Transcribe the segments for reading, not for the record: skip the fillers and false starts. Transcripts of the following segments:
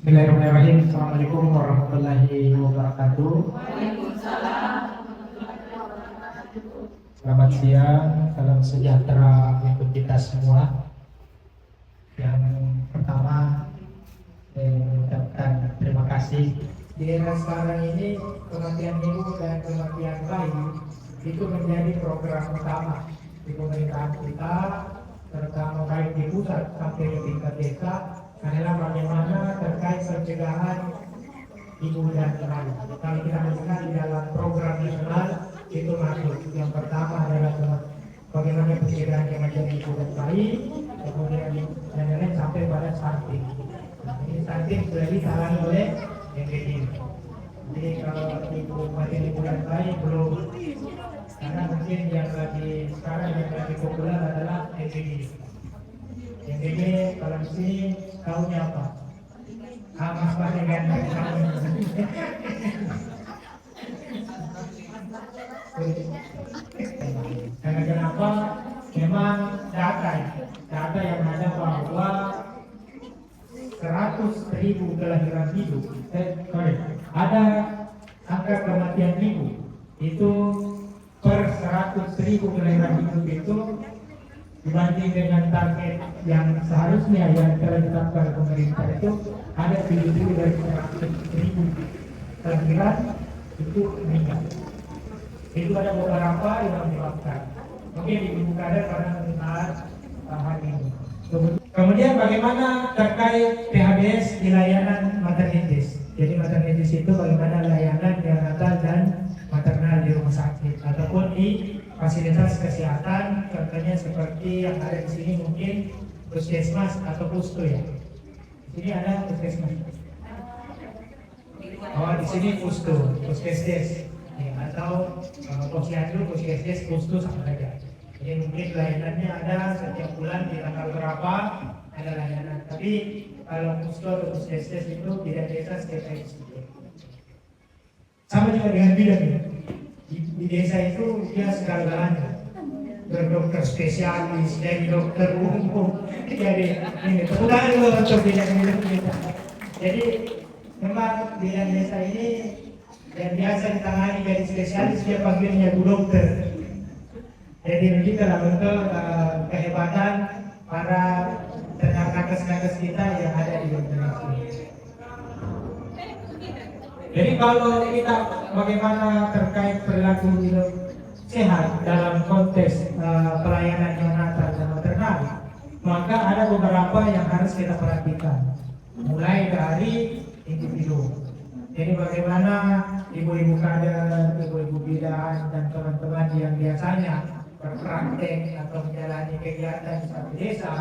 Bismillahirrahmanirrahim. Assalamualaikum warahmatullahi wabarakatuh. Selamat siang, salam sejahtera untuk kita semua. Yang pertama, saya mengucapkan terima kasih. Di era sekarang ini, kematian ibu dan kematian bayi itu menjadi program utama di pemerintahan kita, terutama baik di pusat sampai ke tingkat desa. Adalah bagaimana terkait pencegahan ibu dan bayi. Kalau kita melihat di dalam program nasional itu masuk. Yang pertama adalah bagaimana pencegahan kematian ibu dan bayi, kemudian dan lain sampai pada stunting. Ini stunting sudah ditangani oleh NPD. Jadi kalau kematian ibu dan bayi belum, karena mungkin yang lagi sekarang yang lagi populer adalah NPD. NPD kalau di sini tahunya apa? Mas pakai ganteng karena kenapa? Memang data yang ada bahwa 100.000 kelahiran hidup, ada angka kematian ibu itu per 100.000 kelahiran hidup itu dibanding dengan target yang seharusnya yang telah ditetapkan pemerintah itu ada 7.000 dari 100.000 kelahiran itu meninggal. Itu ada beberapa yang menyebabkan. Mungkin dibuka ada karena penggunaan hal ini. Kemudian bagaimana terkait PHBS di layanan maternitis. Jadi maternitis itu bagaimana layanan neonatal dan maternal di rumah sakit ataupun di fasilitas kesehatan, contohnya seperti yang ada di sini mungkin puskesmas atau pustu ya. Di sini ada puskesmas. Oh, di sini pustu, puskesdes, ya, atau posyandu, puskesdes, pustu sama saja. Jadi mungkin layanannya ada setiap bulan di tanggal berapa ada layanan. Tapi kalau pustu atau puskesdes itu tidak desa setiap hari. Sama juga dengan bidan ya. Di desa itu dia segala-galanya, berdokter spesialis, dari dokter umum. Jadi ini tepuk tangan dulu untuk bidan kita. Jadi memang bidan desa ini yang biasa ditangani dari spesialis dia panggilnya bu dokter. Jadi begitulah untuk kehebatan para tenaga nakes-nakes kita yang ada di Indonesia. Jadi kalau kita bagaimana terkait perilaku hidup sehat dalam konteks pelayanan neonatal dan maternal, maka ada beberapa yang harus kita perhatikan, mulai dari individu. Jadi bagaimana ibu-ibu kader, ibu-ibu bidan dan teman-teman yang biasanya berpraktek atau menjalani kegiatan di satu desa,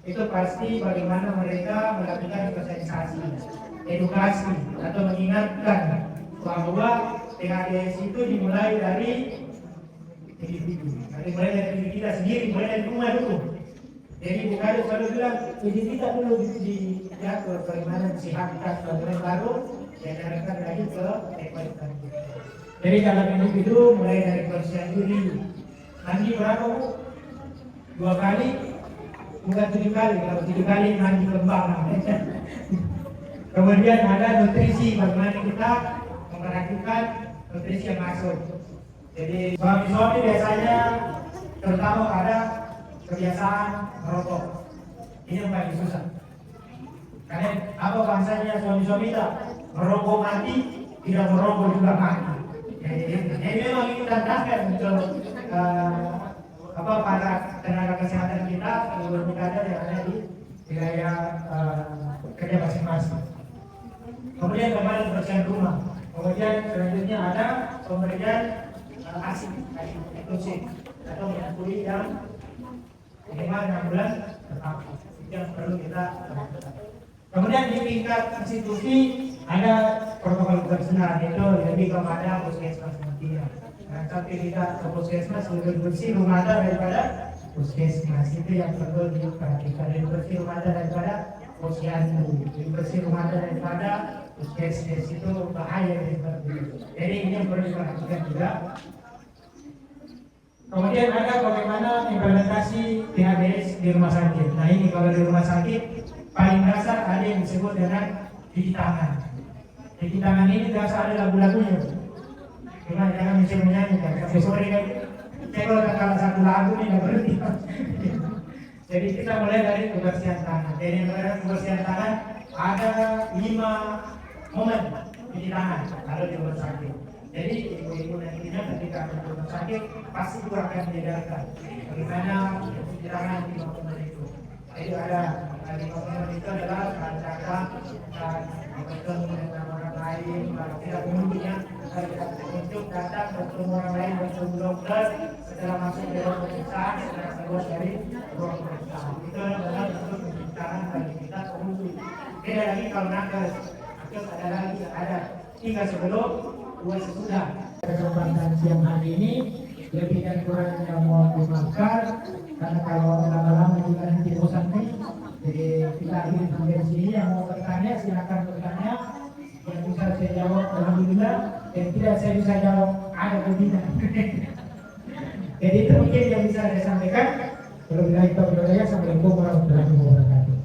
itu pasti bagaimana mereka melakukan sosialisasi, edukasi atau mengingatkan bahwa PHBS itu dimulai dari individu, dimulai dari diri kita sendiri, mulai dari rumah dulu. Jadi bukan selalu bilang diri kita dulu diatur bagaimana disehatkan, bagaimana baru diarahkan lagi ke ekonomi. Jadi dalam individu mulai dari kebersihan diri, mandi berapa bu? 2 kali, bukan 7 kali, kalau 7 kali mandi kembang. Kemudian ada nutrisi, bagaimana kita memperhatikan nutrisi yang masuk. Jadi suami-suami biasanya terutama ada kebiasaan merokok. Ini yang paling susah. Karena apa bangsanya suami-suami kita merokok mati, tidak merokok juga mati. Jadi memang itu tantangan untuk para tenaga kesehatan kita, ibu kader yang ada di wilayah kerja masing-masing. Kemudian bagaimana kebersihan rumah. Kemudian selanjutnya ada pemberian ASI, inklusif atau menyusui yang minimal 6 bulan tetap. Itu yang perlu kita lakukan. Kemudian di tingkat institusi ada protokol kebersihan, itu lebih kepada puskesmas nantinya. Nah, tapi kita ke puskesmas lebih bersih rumah daripada puskesmas, itu yang perlu diperhatikan. Lebih bersih rumah daripada posyandu, lebih bersih rumah daripada puskesmas, itu bahaya seperti itu. Jadi ini yang perlu diperhatikan juga. Kemudian ada bagaimana implementasi PHBS di rumah sakit. Nah ini kalau di rumah sakit paling dasar ada yang disebut dengan cuci tangan. Cuci tangan ini biasa ada lagu-lagunya. Cuma jangan mesti menyanyi kan. Sampai sore kan. Saya kalau tak kalah satu lagu ini nggak berhenti. Jadi kita mulai dari kebersihan tangan. Jadi kebersihan tangan ada 5 momen cuci tangan kalau di rumah sakit. Jadi ibu-ibu nantinya ketika di rumah sakit pasti itu akan diajarkan bagaimana cuci tangan di 5 momen itu. Jadi ada 5 momen itu adalah cara bertemu dengan orang lain, kalau tidak umumnya untuk datang bertemu orang lain bertemu dokter setelah masuk ke ruang pemeriksaan setelah keluar dari ruang pemeriksaan. Itu adalah bentuk penciptaan bagi kita untuk beda lagi kalau nakes. Nakes ada lagi ada 3 sebelum 2 sesudah. Kesempatan siang hari ini lebih dan kurangnya mau dimaafkan karena kalau lama-lama juga nanti bosan nih. Jadi kita akhiri sampai di sini. Yang mau bertanya silakan bertanya. Yang bisa saya jawab alhamdulillah, yang tidak saya bisa jawab ada kebinaan. Jadi itu mungkin yang bisa saya sampaikan. Wabillahi taufiq wal hidayah. Assalamualaikum warahmatullahi wabarakatuh.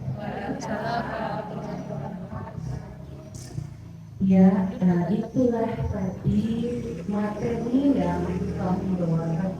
Ya, itulah tadi materi yang kami bawakan